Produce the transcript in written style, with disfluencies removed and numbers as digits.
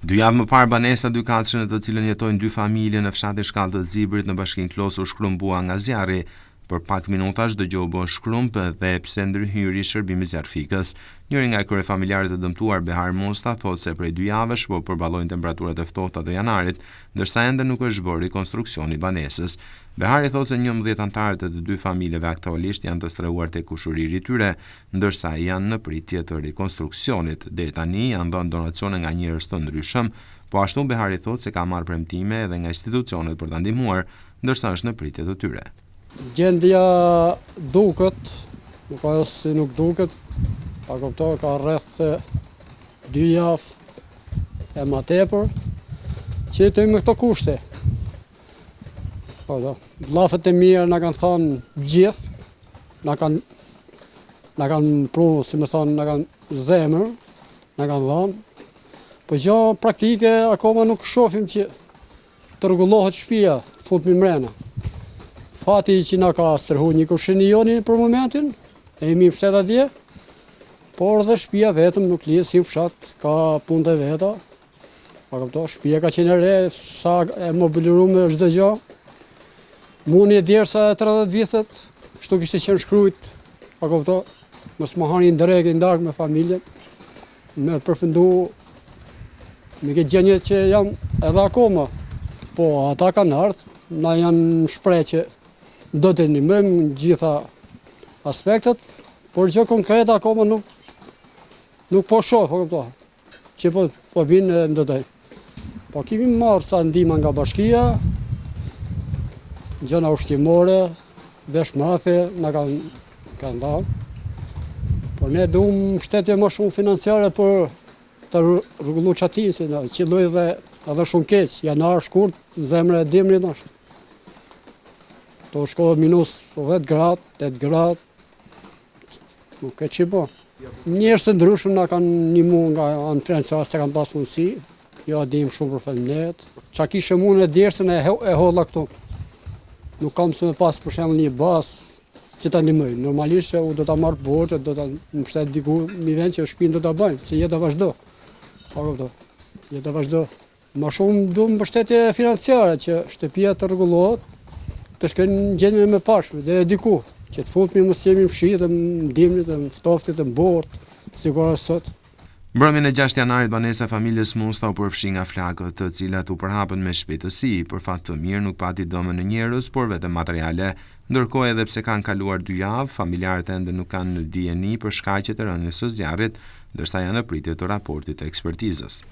2 javë më parë, banesa 2 katëshe në të cilën jetojnë 2 familje në fshatin Shkallët të Zibrit në bashkinë Klos u shkrumbua nga zjarri. Për pak minutash dëgjova bën shkrump dhe pse ndërhyri shërbimi zjarfikës. Njëri nga kryefamiljarët e dëmtuar, Behar Mosta, thotë se prej 2 javësh po përballojnë temperaturat e ftohta të janarit, ndërsa ende nuk është bërë rikonstruksioni i banesës. Behari thotë se 11 anëtarët e të 2 familjeve aktualisht janë të strehuar tek kushëriri i tyre, ndërsa janë në pritje të rikonstruksionit. Deri tani janë dhënë donacione nga njerëz të ndryshëm, po ashtu Behari thotë se ka marrë premtime edhe nga institucionet për ta ndihmuar, ndërsa është në pritje të tyre. Gjendja duket, nuk ka si nuk duket, pa kuptoj ka rreth se 2 javë e ma tepër që jetojmë me këto kushte. Llafët e mirë na kanë thënë gjithë, na kanë pru, si më thonë, na kanë zemër, na kanë dhënë, po gjë praktike akoma nuk shohim që të rregullohet shtëpia, futemi mrena. Fati që na ka stërhu një kushinjoni për momentin, e jemi fshat atje, por dhe shtëpia vetëm nuk lihet si fshat, ka punë të veta. Pa kuptoj, shtëpia ka qenë re, sa e mobiluar çdo gjë. Mundi e djersa e 30 vjeçët, kështu kishte qenë shkruajt, pa kuptoj, mos më hani ndrek i ndark me familjen, me përfundu me këtë gjendje që jam edhe akoma. Po ata kanë ardhur, na janë shpreh që do të ndihmojmë në gjitha aspektet, por gjë konkrete akoma nuk po shoh, po kuptoj. Që po vinë ndodaj. Po kemi marrë sa ndihmë nga bashkia, gjëna ushqimore, veshmate, na kanë dhënë. Por ne duam mbështetje më shumë financiare për të rregulluar çatin, se qelloi edhe shumë keq, janar, shkurt, zemra e dimrit është. To shkohet minus 10 gradë, 8 gradë, nuk e që po. Njerëz të ndryshëm na kanë ndihmuar nga anë financiare se kanë pas mundësi, jo dim shumë për faleminderit. Çka kishte mundë djersën e hodha këtu. Nuk kam se me pas për shembull një bazë që ta ndihmoj. Normalisht u do ta marr borxhe, do ta mbështet diku në vend që shtëpinë do ta bëjmë, se jeta vazhdo. Po kuptoj. Jeta vazhdo. Më shumë duam mbështetje financiare që shtëpia të rregullohet, të shkojnë në gjendje me pashme, dhe diku, që të futemi mos jemi fshitë, në dimrit, në ftoftit, në bord, sigurisht sot. Mbrëmjen e 6 janarit, banesa e familjes Mosta u përfshi nga flakët, të cilat u përhapën me shpejtësi. Për fat të mirë nuk pati dëme në njerëz, por vetëm materiale. Ndërkohë edhe pse kanë kaluar 2 javë, familjarët ende nuk kanë dijeni për shkaqet e rënies së zjarrit, ndërsa janë në pritje të raportit të ekspertizës.